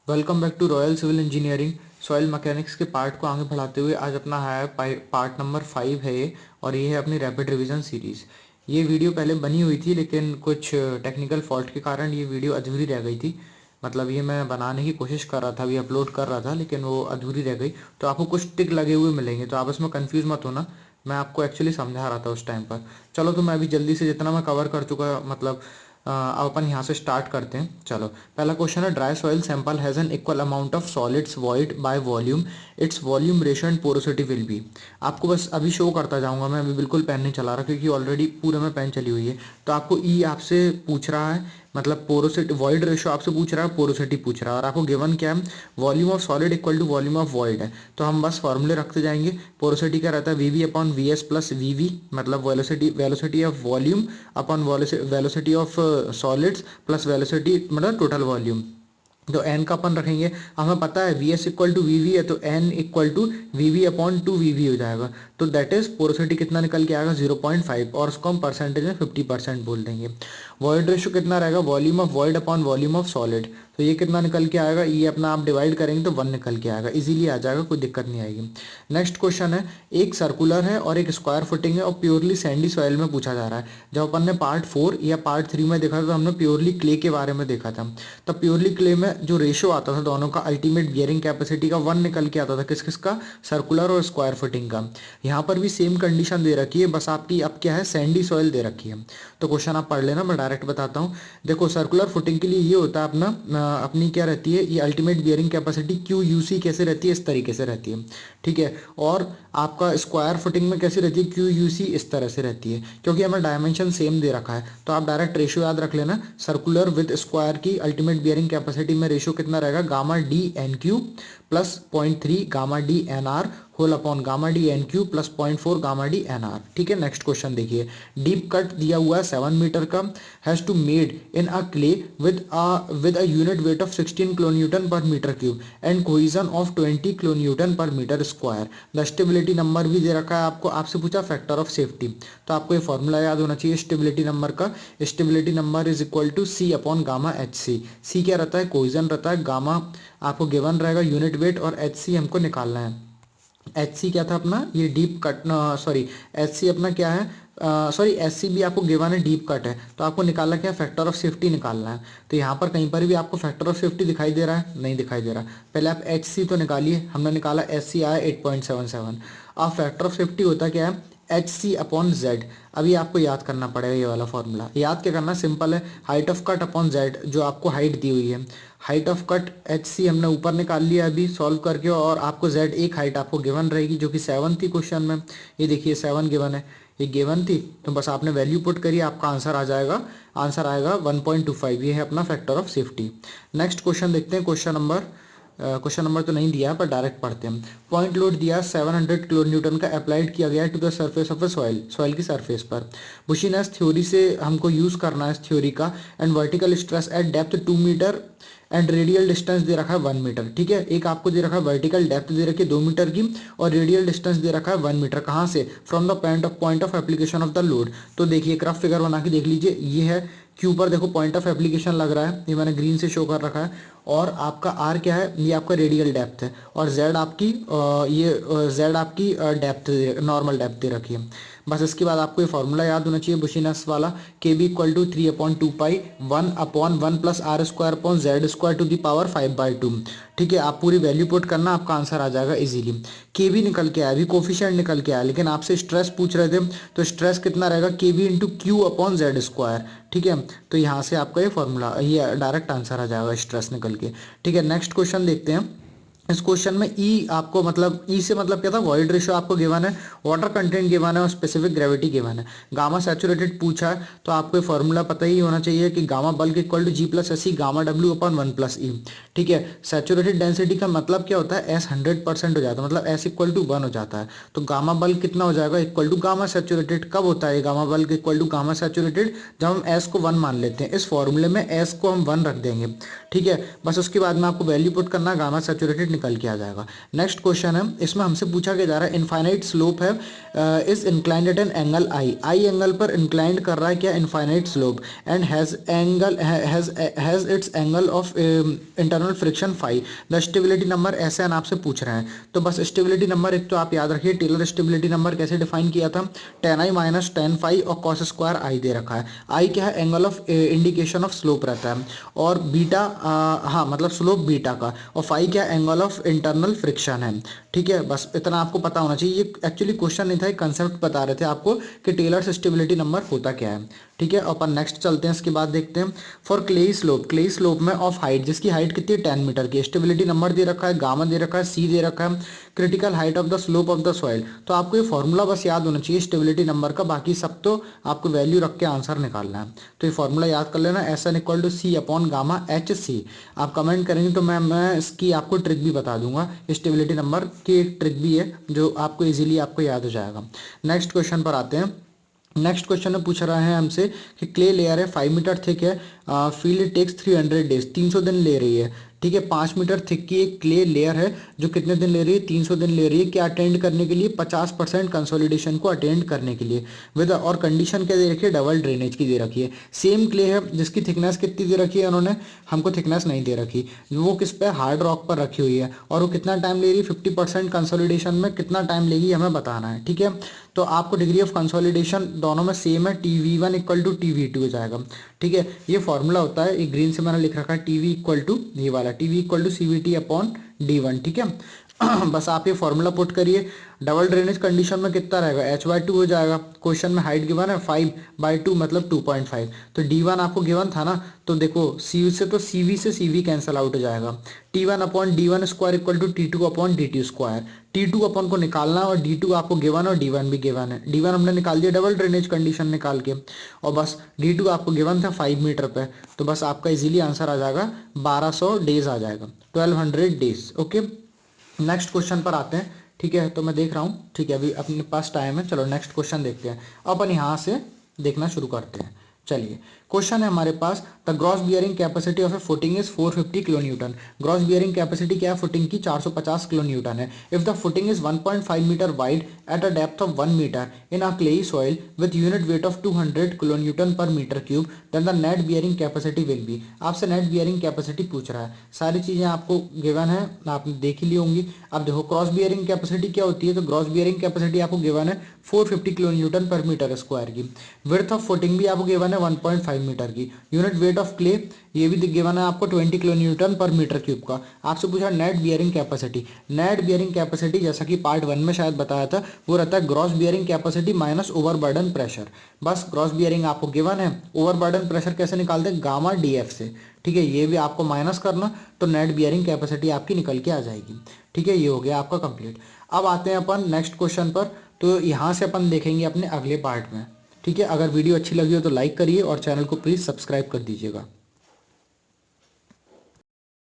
Welcome back to Royal Civil Engineering. Soil mechanics के part को आगे बढ़ाते हुए आज अपना है पार्ट नंबर 5 है ये, और ये है अपनी रैपिड रिवीजन सीरीज़। ये वीडियो पहले बनी हुई थी लेकिन कुछ टेक्निकल फॉल्ट के कारण ये वीडियो अधूरी रह गई थी। मतलब ये मैं बनाने की कोशिश कर रहा था, अभी अपलोड कर रहा था, लेकिन वो अधूरी रह गई। तो आपको कुछ टिक लगे हुए मिलेंगे, तो आप इसमें कंफ्यूज मत होना। मैं आपको एक्चुअली समझा रहा था उस टाइम पर। चलो, तो मैं अभी जल्दी से जितना मैं कवर कर चुका, मतलब अब अपन यहाँ से स्टार्ट करते हैं। चलो, पहला क्वेश्चन है, dry soil sample has an equal amount of solids void by volume, its volume ratio and porosity will be. आपको बस अभी शो करता जाऊंगा, मैं अभी बिल्कुल पेन नहीं चला रहा क्योंकि ऑलरेडी पूरे में पेन चली हुई है। तो आपको ई आपसे पूछ रहा है, मतलब पोरोसिटी वॉइड रेशियो आपसे पूछ रहा है, पोरोसिटी पूछ रहा है, और आपको गिवन क्या है, volume of solid equal to volume of void है। तो हम बस फॉर्मूले रखते जाएंगे। पोरोसिटी क्या रहता है, V V upon V S plus V V, मतलब velocity velocity of volume upon velocity of solids plus velocity मतलब टोटल वॉल्यूम। तो एन का अपन रखेंगे, हमें पता है V S equal to V V है, तो N equal to V V upon two V V हो जाएगा। तो दैट इज पोरोसिटी कितना निकल के आएगा, 0.5, और उसको हम परसेंटेज में 50% बोल देंगे। वॉइड रेशियो कितना रहेगा, volume of void upon volume of solid. तो ये कितना निकल के आएगा, ये अपना आप डिवाइड करेंगे तो 1 निकल के आएगा, इजीली आ जाएगा, कोई दिक्कत नहीं आएगी। नेक्स्ट क्वेश्चन है, एक सर्कुलर है और एक स्क्वायर फुटिंग है और प्योरली सैंडी सॉइल में पूछा जा रहा है। जब अपन ने पार्ट 4 या पार्ट 3 में देखा था तो हमने प्योरली क्ले के बारे में देखा था। तब प्योरली क्ले में जो रेशियो आता था दोनों का, अल्टीमेट बियरिंग कैपेसिटी का 1 निकल के आता था, किस किस का, सर्कुलर और स्क्वायर फुटिंग का। यहाँ पर भी सेम कंडीशन दे रखी है, बस आपकी अब क्या है, सैंडी सॉइल दे रखी है। तो क्वेश्चन आप पढ़ लेना, मैं डायरेक्ट बताता हूँ। देखो, सर्कुलर फुटिंग के लिए ये होता है अपना अपनी क्या रहती है, ये ultimate bearing capacity Q U C कैसे रहती है, इस तरीके से रहती है, ठीक है। और आपका स्क्वायर फुटिंग में कैसी रहती है, क्यू यू सी इस तरह से रहती है, क्योंकि हमें डायमेंशन सेम दे रखा है। तो आप डायरेक्ट रेशियो याद रख लेना, सर्कुलर विद स्क्वायर की अल्टीमेट बियरिंग कैपेसिटी में रेशियो कितना रहेगा, gamma D N Q plus 0.3 gamma D N R whole upon gamma D N Q plus 0.4 gamma D N R, ठीक है। नेक्स्ट क्वेश्चन देखिए, डीप कट दिया हुआ है 7 मीटर का, has to made in a clay with a unit weight of 16 kilo newton पर metre cube and cohesion of 20 kilo newton पर metre square. The stability number भी दे रखा है आपको, आपसे पूछा फैक्टर ऑफ सेफ्टी। तो आपको ये फॉर्मूला याद होना चाहिए स्टेबिलिटी नंबर का। Stability number is equal to C upon gamma H C. C क्या रहता है, कोहिजन रहता है, गामा आपको गिवन रहेगा यूनिट वेट, और एच सी हमको निकालना है। एच सी क्या था अपना, ये deep cut, sorry, H C अपना क्या है, सॉरी एस सी भी आपको गिवन है, डीप कट है। तो आपको निकालना क्या है, फैक्टर ऑफ सेफ्टी निकालना है। तो यहाँ पर कहीं पर भी आपको फैक्टर ऑफ सेफ्टी दिखाई दे रहा है, नहीं दिखाई दे रहा। पहले आप एच सी तो निकालिए, हमने निकाला एस सी आया 8.77। अब फैक्टर ऑफ सेफ्टी होता क्या है, एच सी अपॉन जेड। अभी आपको याद करना पड़ेगा ये वाला फॉर्मूला। याद क्या करना, सिंपल है, height of cut upon Z, जो आपको हाइट दी हुई है। Height of cut H C हमने ऊपर निकाल लिया अभी सॉल्व करके, और आपको जेड एक हाइट आपको गिवन रहेगी जो कि 7 थी क्वेश्चन में। ये देखिए 7 गिवन है, ये गिवन थी, तो बस आपने वैल्यू पुट करिए, आपका आंसर आ जाएगा। आंसर आएगा 1.25। ये है अपना factor of safety. Next question देखते हैं, क्वेश्चन नंबर तो नहीं दिया है पर डायरेक्ट पढ़ते हैं। पॉइंट लोड दिया 700 किलो न्यूटन का अप्लाइड किया गया है to the surface of a soil की सरफेस पर। बुशीनेस थ्योरी से हमको यूज करना है इस थ्योरी का। And vertical stress at depth 2 metre and radial distance दे रखा है 1 मीटर, ठीक है। एक आपको दे रखा है वर्टिकल डेप्थ दे रखी है 2 मीटर की, और रेडियल डिस्टेंस दे रखा है 1 मीटर। कहाँ से, from the point of application of the load. तो देखिए रफ फिगर बना के देख लीजिए, ये है क्यू पर, देखो पॉइंट ऑफ एप्लीकेशन लग रहा है, ये मैंने ग्रीन से शो कर रखा है। और आपका आर क्या है, ये आपका रेडियल डेप्थ है, और जेड आपकी जेड आपकी डेप्थ, नॉर्मल डेप्थ दे रखी है। बस इसके बाद आपको ये फॉर्मूला याद होना चाहिए बुशीनेस वाला, K B equal to 3/2 1/1 plus R square upon Z square to the power 5/2, ठीक है। आप पूरी वैल्यू पुट करना, आपका आंसर आ जाएगा इजीली। के बी निकल के आया, अभी कोफिशिएंट निकल के आया, लेकिन आपसे स्ट्रेस पूछ रहे थे, तो स्ट्रेस कितना रहेगा, K B into Q upon Z square, ठीक है। तो यहाँ से आपका ये फॉर्मूला, ये डायरेक्ट आंसर आ जाएगा स्ट्रेस निकल के, ठीक है। नेक्स्ट क्वेश्चन देखते हैं। इस क्वेश्चन में ई आपको, मतलब ई से मतलब क्या था, वॉइड रेशियो आपको गिवन है, वाटर कंटेंट गिवन है, और स्पेसिफिक ग्रेविटी गिवन है। गामा सैचुरेटेड पूछा है, तो आपको फॉर्मूला पता ही होना चाहिए कि gamma bulk equal to G plus S C gamma W upon 1 plus E, ठीक है। सैचुरेटेड डेंसिटी का मतलब क्या होता है, एस 100% हो जाता है, मतलब एस इक्वल टू 1 हो जाता है। तो गामा बल्क कितना हो जाएगा, इक्वल टू गामा सैचुरेटेड। कब होता है gamma bulk equal to gamma saturated, जब हम एस को 1 मान लेते हैं। इस फॉर्मूले में एस को हम 1 रख देंगे, ठीक है। बस उसके बाद में आपको वैल्यू पुट करना, गामा सैचुरेटेड निकल के आ जाएगा। नेक्स्ट क्वेश्चन है, इसमें हमसे पूछा गया जा रहा है इनफाइनाइट स्लोप है is inclined at an angle I angle पर इंक्लाइंड कर रहा है क्या infinite slope, and has its angle of internal friction phi, the stability number ऐसे एन आपसे पूछ रहे हैं। तो बस स्टेबिलिटी नंबर एक तो आप याद रखिए, टेलर स्टेबिलिटी नंबर कैसे डिफाइन किया था, tan i minus tan phi और कॉस स्क्वायर आई दे रखा है। आई क्या है, angle of indication of slope रहता है, और बीटा हाँ मतलब स्लोप बीटा का, और फाई क्या एंगल ऑफ इंटरनल फ्रिक्शन है। ठीक है, बस इतना आपको पता होना चाहिए। ये एक्चुअली क्वेश्चन नहीं था, एक कंसेप्ट बता रहे थे आपको कि टेलर स्टेबिलिटी नंबर होता क्या है। ठीक है, अपन नेक्स्ट चलते हैं, इसके बाद देखते हैं फॉर क्लेई स्लोप में ऑफ हाइट, जिसकी हाइट कितनी है 10 मीटर की, स्टेबिलिटी नंबर दे रखा है, गामा दे रखा है, सी दे रखा है, critical height of the slope of the soil. तो आपको ये फॉर्मूला बस याद होना चाहिए स्टेबिलिटी नंबर का, बाकी सब तो आपको वैल्यू रख के आंसर निकालना है। तो ये फॉर्मूला याद कर लेना, SN equal to C upon gamma H C. आप कमेंट करेंगे तो मैं इसकी आपको ट्रिक भी बता दूंगा, स्टेबिलिटी नंबर की एक ट्रिक भी है जो आपको इजीली आपको याद हो जाएगा। नेक्स्ट क्वेश्चन पर आते हैं। नेक्स्ट क्वेश्चन में पूछ रहा है हमसे कि क्ले लेयर है 5 मीटर थिक है, फील्ड टेक्स 300 डेज, 300 दिन ले रही है। ठीक है, 5 मीटर थिक की एक क्ले लेयर है जो कितने दिन ले रही है, 300 दिन ले रही है। क्या अटेंड करने के लिए, 50% कंसोलिडेशन को अटेंड करने के लिए विद, और कंडीशन क्या दे रखी है, डबल ड्रेनेज की दे रखी है। सेम क्ले है जिसकी थिकनेस कितनी दे रखी है उन्होंने, हमको थिकनेस नहीं दे रखी, वो किस पे, हार्ड रॉक पर रखी हुई है, और वो कितना टाइम ले रही है, 50% कंसोलिडेशन में कितना टाइम लेगी हमें बताना है। ठीक है, तो आपको डिग्री ऑफ कंसोलिडेशन दोनों में सेम है, TV1 इक्वल टू TV2 हो जाएगा। ठीक है, ये फॉर्मूला होता है, एक ग्रीन से मैंने लिख रखा है, TV इक्वल टू ये वाला, TV equal to CVT upon D1। ठीक है, बस आप ये फॉर्मूला पुट करिए। डबल ड्रेनेज कंडीशन में कितना रहेगा, H/2 हो जाएगा। क्वेश्चन में हाइट गिवन है 5/2 मतलब 2.5, तो D1 आपको गिवन था ना, तो देखो CV से तो CV से CV कैंसिल आउट हो जाएगा। T1 upon D1 square equal to T2 upon DT square. T2 अपन को निकालना है और D2 आपको गिवन और D1 भी गिवन है। D1 हमने निकाल दिया डबल ड्रेनेज कंडीशन निकाल के, और बस D2 आपको गिवन था 5 मीटर पे, तो बस आपका इजीली आंसर आ जाएगा 1200 डेज आ जाएगा, 1200 डेज। ओके, नेक्स्ट क्वेश्चन पर आते हैं। ठीक है, तो मैं देख रहा हूँ, ठीक है अभी अपने पास टाइम है, चलो नेक्स्ट क्वेश्चन देखते हैं। अपन यहाँ से देखना शुरू करते हैं। चलिए, क्वेश्चन है हमारे पास, the gross bearing capacity of a footing is 450 kilo newton. Gross bearing capacity क्या है फुटिंग की, 450 किलो न्यूटन है। If the footing is 1.5 metre wide at a depth of 1 metre in a clayey soil with unit weight of 200 kilo newton पर metre cube, then the net bearing capacity will be. आपसे net bearing capacity पूछ रहा है, सारी चीजें आपको given है, आपने देख ही ली होंगी। अब देखो क्रॉस बियरिंग कैपेसिटी क्या होती है, तो ग्रॉस बियरिंग कैपेसिटी आपको गिवन है 450 किलो न्यूटन पर मीटर स्क्वायर की। विड्थ ऑफ फुटिंग भी आपको गिवन है 1.5 मीटर की। यूनिट वेट ऑफ क्ले ये भी गिवन है आपको 20 किलो न्यूटन पर मीटर क्यूब का। आपसे पूछा net bearing capacity. Net bearing capacity जैसा कि पार्ट 1 में शायद बताया था, वो रहता है gross bearing capacity minus overburden pressure. बस ग्रॉस बियरिंग आपको गिवन है, ओवरबर्डन प्रेशर कैसे निकालते हैं, गामा DF से। ठीक है, ये भी आपको माइनस करना, तो नेट बियरिंग कैपेसिटी आपकी निकल के आ जाएगी। ठीक है, ये हो गया आपका कंप्लीट। अब आते हैं अपन नेक्स्ट क्वेश्चन पर, तो यहाँ से अपन देखेंगे अपने अगले पार्ट में। ठीक है, अगर वीडियो अच्छी लगी हो तो लाइक करिए और चैनल को प्लीज़ सब्सक्राइब कर दीजिएगा।